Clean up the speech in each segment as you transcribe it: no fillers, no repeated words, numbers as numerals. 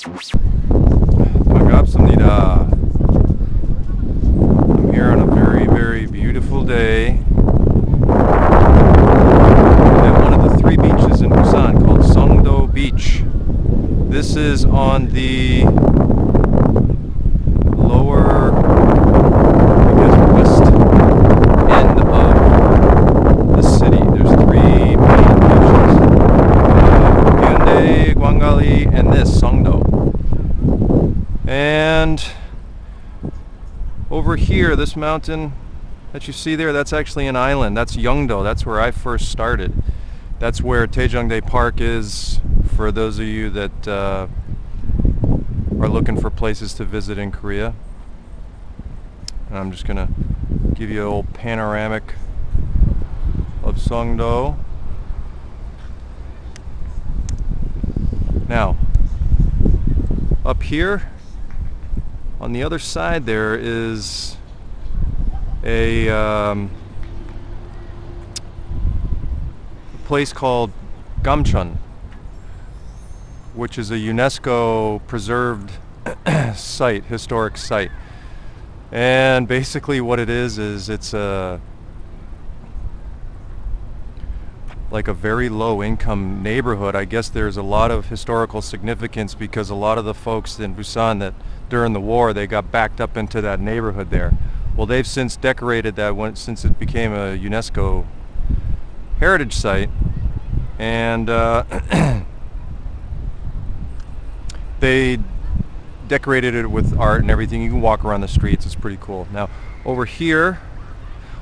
반갑습니다. I'm here on a very, very beautiful day at one of the 3 beaches in Busan called Songdo Beach. This is on the lower, I guess, west end of the city. There's 3 main beaches. Hyundai, Gwangali, and this, Songdo. And over here, this mountain that you see there, that's actually an island. That's Yeongdo. That's where I first started. That's where Taejongdae Park is, for those of you that are looking for places to visit in Korea. And I'm just gonna give you a little panoramic of Songdo. Now, up here on the other side there is a place called Gamcheon, which is a UNESCO preserved site, historic site. And basically what it is it's like a very low income neighborhood. I guess there's a lot of historical significance because a lot of the folks in Busan that during the war they got backed up into that neighborhood there. Well, they've since decorated that since it became a UNESCO heritage site, and they decorated it with art and everything. You can walk around the streets. It's pretty cool. Now over here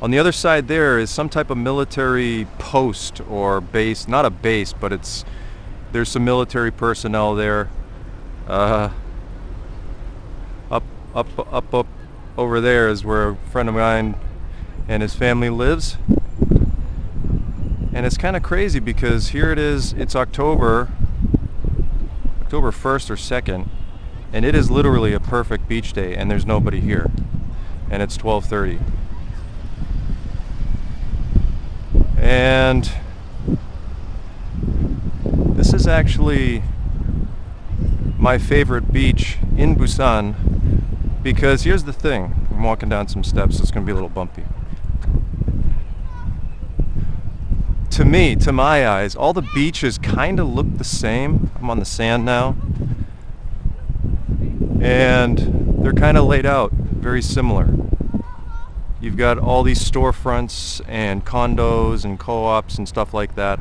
on the other side there is some type of military post or base. Not a base, but there's some military personnel there. Up over there is where a friend of mine and his family lives. And it's kind of crazy because here it is, it's October 1st or 2nd, and it is literally a perfect beach day and there's nobody here. And it's 12:30. And this is actually my favorite beach in Busan because here's the thing. I'm walking down some steps, so it's going to be a little bumpy. To me, to my eyes, all the beaches kind of look the same. I'm on the sand now. And they're kind of laid out very similar. You've got all these storefronts and condos and co-ops and stuff like that.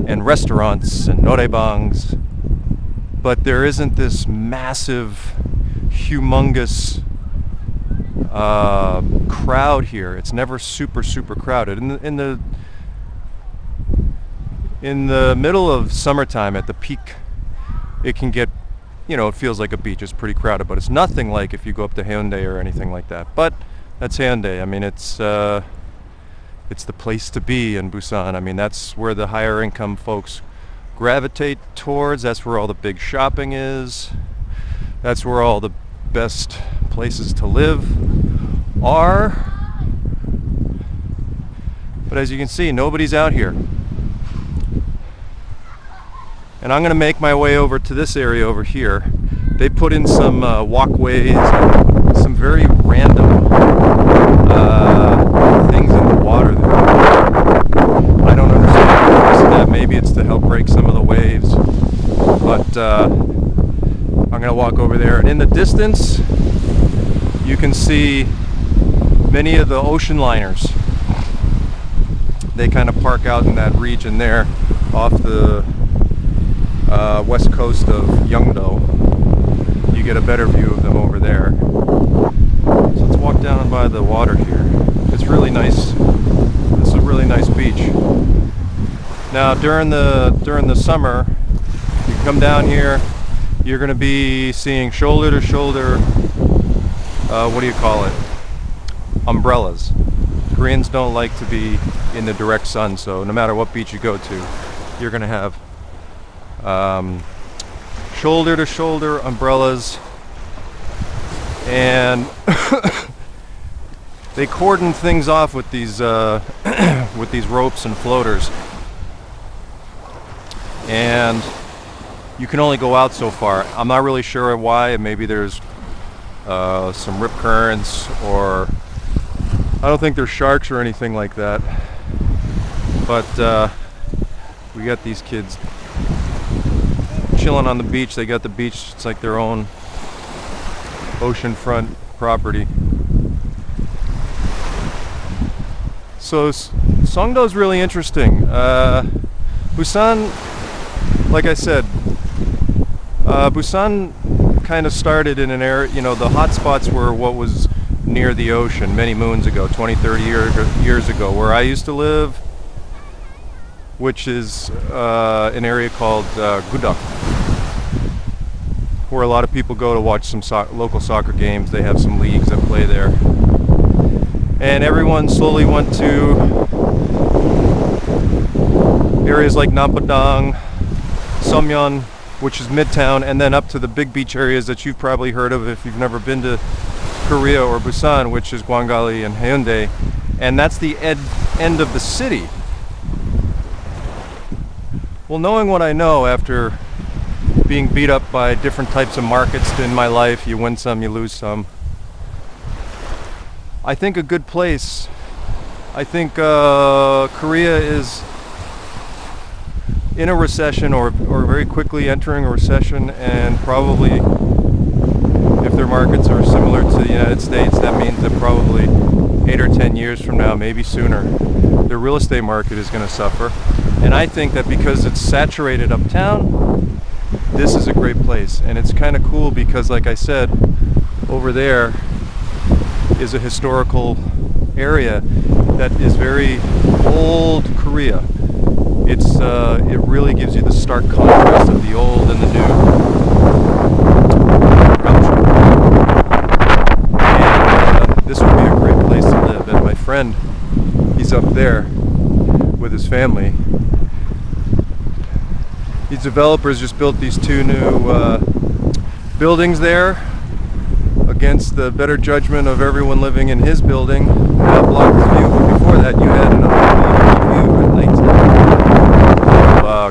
And restaurants and norebangs. But there isn't this massive, humongous crowd here. It's never super crowded. In the middle of summertime, at the peak, it can get, it feels like a beach. It's pretty crowded, but it's nothing like if you go up to Hyundai or anything like that. But that's Hyundai. I mean, it's the place to be in Busan. I mean, that's where the higher income folks gravitate towards. That's where all the big shopping is. That's where all the best places to live are. But as you can see, nobody's out here. And I'm going to make my way over to this area over here. They put in some walkways and some very random things in the water there. I don't understand the purpose of that. Maybe it's to help break some of the waves. But I'm going to walk over there. And in the distance, you can see many of the ocean liners. They kind of park out in that region there off the west coast of Yeongdo. You get a better view of them over there. So let's walk down by the water here. It's really nice. This is a really nice beach. Now during the summer, you come down here, you're going to be seeing shoulder to shoulder, what do you call it? Umbrellas. Koreans don't like to be in the direct sun, so no matter what beach you go to, you're going to have shoulder to shoulder umbrellas, and they cordon things off with these with these ropes and floaters. And you can only go out so far. I'm not really sure why. Maybe there's some rip currents, or I don't think there's sharks or anything like that. But we got these kids chilling on the beach. They got the beach, it's like their own oceanfront property. So Songdo is really interesting. Busan, like I said, Busan kind of started in an area, you know, the hot spots were what was near the ocean many moons ago, 20, 30 years ago, where I used to live, which is an area called Gudok, where a lot of people go to watch some local soccer games. They have some leagues that play there. And everyone slowly went to areas like Nampadang, Somyeon, which is Midtown, and then up to the big beach areas that you've probably heard of if you've never been to Korea or Busan, which is Gwangali and Haeundae. And that's the end of the city. Well, knowing what I know after being beat up by different types of markets in my life, you win some, you lose some, I think a good place, I think Korea is in a recession, or very quickly entering a recession, and probably if their markets are similar to the United States, that means that probably 8 or 10 years from now, maybe sooner, their real estate market is going to suffer. And I think that because it's saturated uptown, this is a great place. And it's kind of cool because, like I said, over there is a historical area that is very old Korea. It really gives you the stark contrast of the old and the new. And this would be a great place to live. And my friend, he's up there with his family. These developers just built these 2 new buildings there against the better judgment of everyone living in his building. That blocked the view, but before that you had an unbelievable view at night. Wow,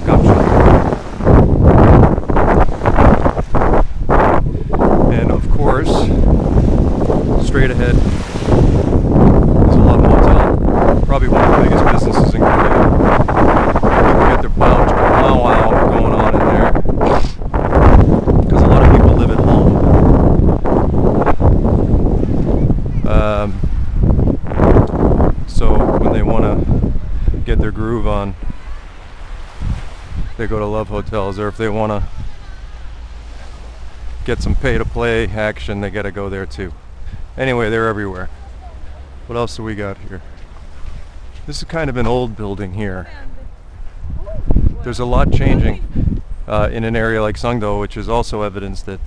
and of course, straight ahead is a Love Motel, probably one of the biggest businesses in Korea. People get their wow going on in there, because a lot of people live at home. So when they want to get their groove on, they go to love hotels, or if they want to get some pay-to-play action, they got to go there too. Anyway, they're everywhere. What else do we got here? This is kind of an old building here. There's a lot changing in an area like Songdo, which is also evidence that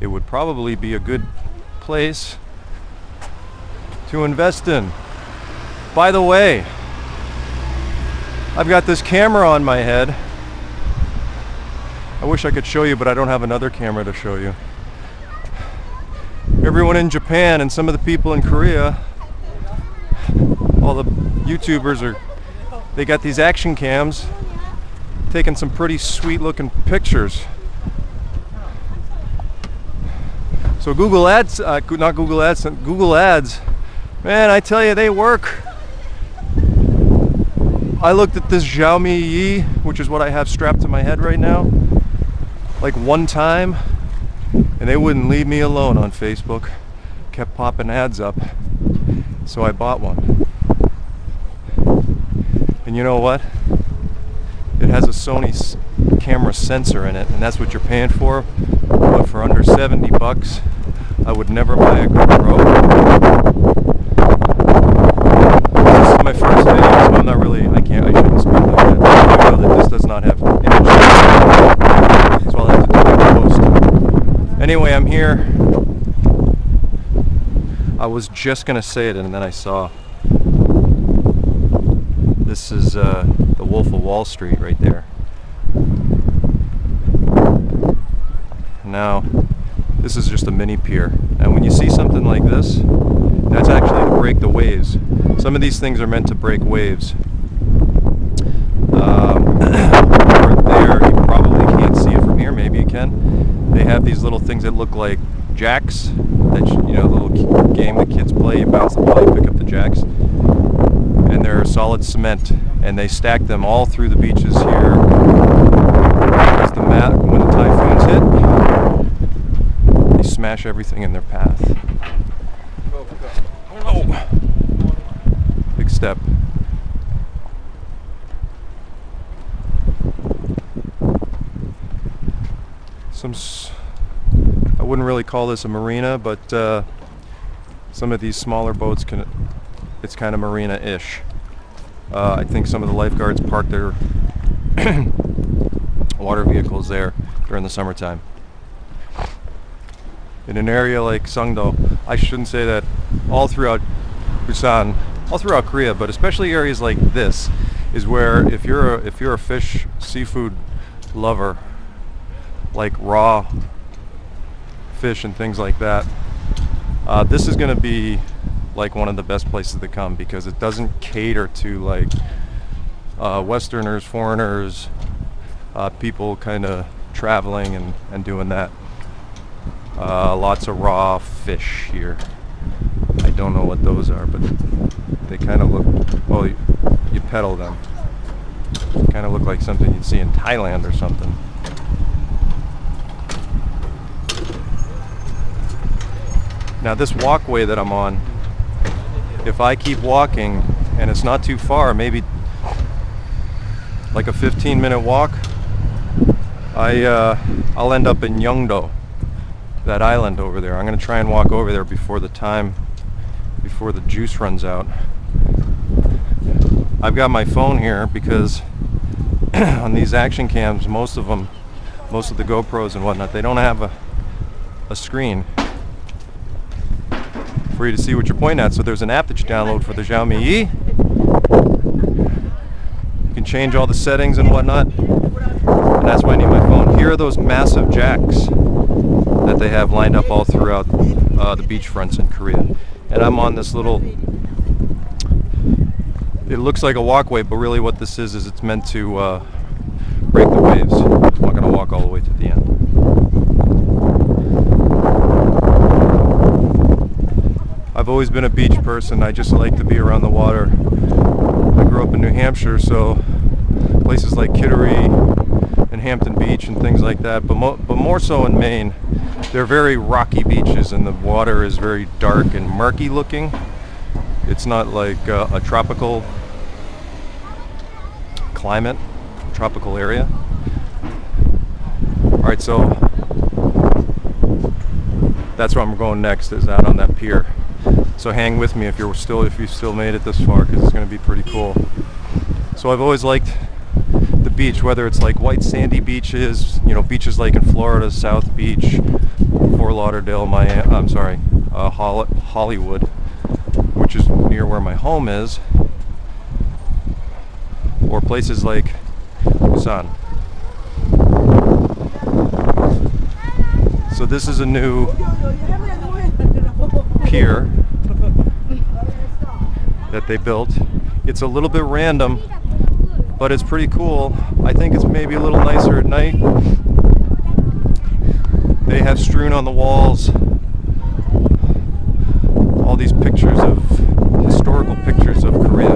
it would probably be a good place to invest in. By the way, I've got this camera on my head. I wish I could show you, but I don't have another camera to show you. Everyone in Japan and some of the people in Korea, all the YouTubers they got these action cams, taking some pretty sweet looking pictures. So Google Ads, Google Ads, man, I tell you, they work. I looked at this Xiaomi Yi, which is what I have strapped to my head right now, like one time, and they wouldn't leave me alone on Facebook. Kept popping ads up, so I bought one. And you know what? It has a Sony camera sensor in it, and that's what you're paying for. But for under 70 bucks, I would never buy a GoPro. This is my first video, so I'm not really, I shouldn't speak like that. I know that this does not have image, so I'll have to do that post. Anyway, I'm here. I was just gonna say it, and then I saw. This is the Wolf of Wall Street right there. Now, this is just a mini pier. And when you see something like this, that's actually to break the waves. Some of these things are meant to break waves. Over there, you can. They have these little things that look like jacks, that you know, the little game that kids play. You bounce the ball, you pick up the jacks, and they're solid cement, and they stack them all through the beaches here. Because the mat, when the typhoons hit, they smash everything in their path. Oh, big step. I wouldn't really call this a marina, but some of these smaller boats it's kind of marina-ish. I think some of the lifeguards park their water vehicles there during the summertime. In an area like Songdo, I shouldn't say that all throughout Busan, all throughout Korea, but especially areas like this, is where if you're a fish, seafood lover, like raw fish and things like that, this is going to be like one of the best places to come, because it doesn't cater to like Westerners, foreigners, people kind of traveling and doing that. Lots of raw fish here. I don't know what those are, but they kind of look, well, you pedal them. They kind of look like something you'd see in Thailand or something. Now this walkway that I'm on, if I keep walking and it's not too far, maybe like a 15-minute walk, I'll end up in Yeongdo, that island over there. I'm going to try and walk over there before the juice runs out. I've got my phone here because on these action cams, most of the GoPros and whatnot, they don't have a screen for you to see what you're pointing at. So there's an app that you download for the Xiaomi Yi. You can change all the settings and whatnot, and that's why I need my phone. Here are those massive jacks that they have lined up all throughout the beachfronts in Korea. And I'm on this little, it looks like a walkway, but really what this is it's meant to break the waves. I'm not going to walk all the way to the end. I've always been a beach person. I just like to be around the water. I grew up in New Hampshire, so places like Kittery and Hampton Beach and things like that, but more so in Maine, they're very rocky beaches and the water is very dark and murky looking. It's not like a tropical climate, tropical area. Alright, so that's where I'm going next, is out on that pier. So hang with me if you still made it this far, because it's going to be pretty cool. So I've always liked the beach, whether it's like white sandy beaches, you know, beaches like in Florida, South Beach, Fort Lauderdale, Hollywood, which is near where my home is, or places like Busan. So this is a new pier that they built. It's a little bit random, but it's pretty cool. I think it's maybe a little nicer at night. They have strewn on the walls all these pictures of historical pictures of Korea,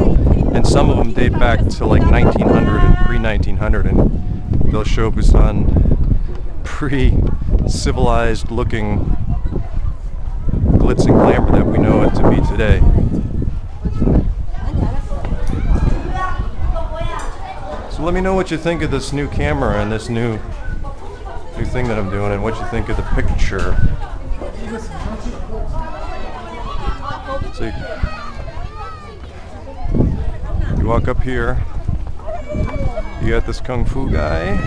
and some of them date back to like 1900 and pre-1900, and they'll show Busan pre-civilized looking glitz and glamour that we know it to be today. So let me know what you think of this new camera and this new thing that I'm doing, and what you think of the picture. So you walk up here, you got this kung fu guy.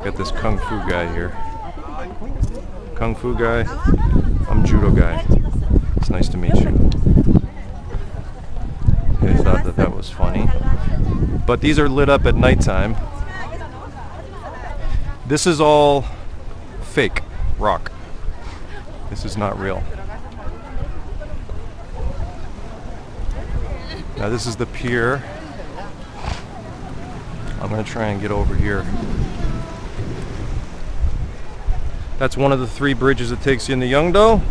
Got this kung fu guy here. Kung fu guy, I'm judo guy. It's nice to meet you. I thought that was funny. But these are lit up at nighttime. This is all fake rock. This is not real. Now this is the pier. I'm going to try and get over here. That's one of the 3 bridges that takes you into Yeongdo.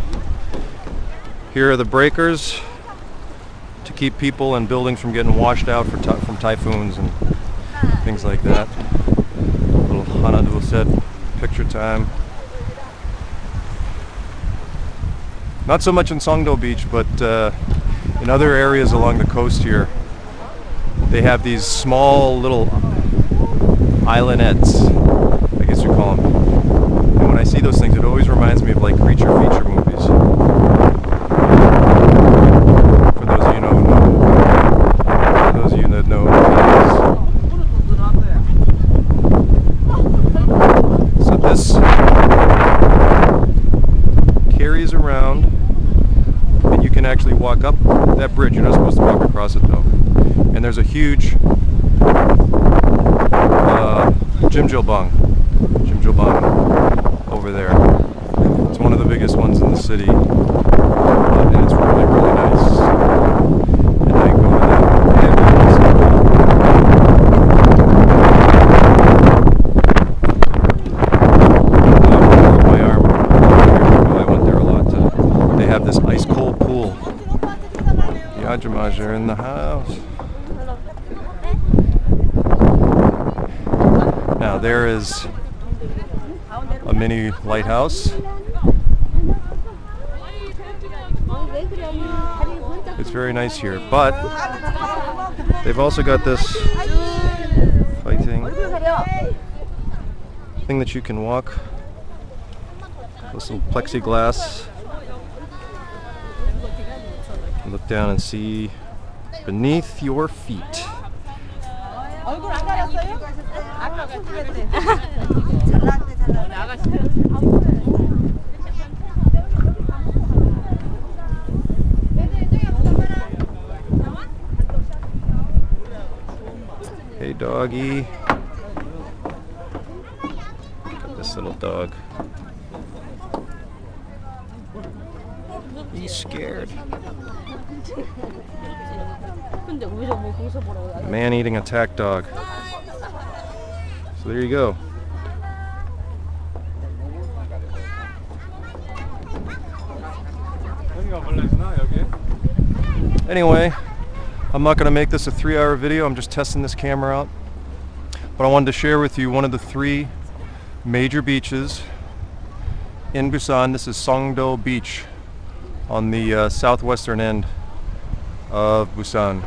Here are the breakers to keep people and buildings from getting washed out from typhoons and things like that. Little Hanadu set picture time. Not so much in Songdo Beach, but in other areas along the coast here, they have these small little islandettes, I guess you call them. And when I see those things, it always reminds me of like creature feature movies. For those of you that know what it is. So this carries around, and you can actually walk up that bridge. You're not supposed to walk across it though. And there's a huge Jimjilbang over there. It's one of the biggest ones in the city, and it's really, really nice. And I go to that. My arm. I went there a lot. They have this ice cold pool. The Ajamaj are in the house. Now there is a mini lighthouse. It's very nice here, but they've also got this thing that you can walk. This little plexiglass. Look down and see beneath your feet. Hey doggy. This little dog. He's scared. Man-eating attack dog. So there you go. Anyway, I'm not going to make this a 3-hour video. I'm just testing this camera out. But I wanted to share with you one of the 3 major beaches in Busan. This is Songdo Beach on the southwestern end of Busan.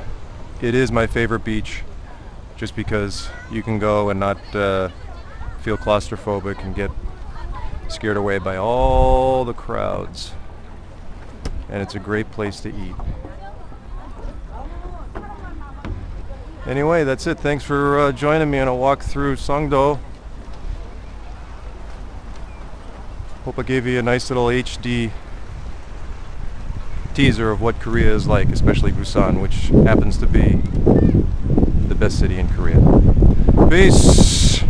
It is my favorite beach just because you can go and not feel claustrophobic and get scared away by all the crowds. And it's a great place to eat. Anyway, that's it. Thanks for joining me on a walk through Songdo. Hope I gave you a nice little HD teaser of what Korea is like, especially Busan, which happens to be the best city in Korea. Peace!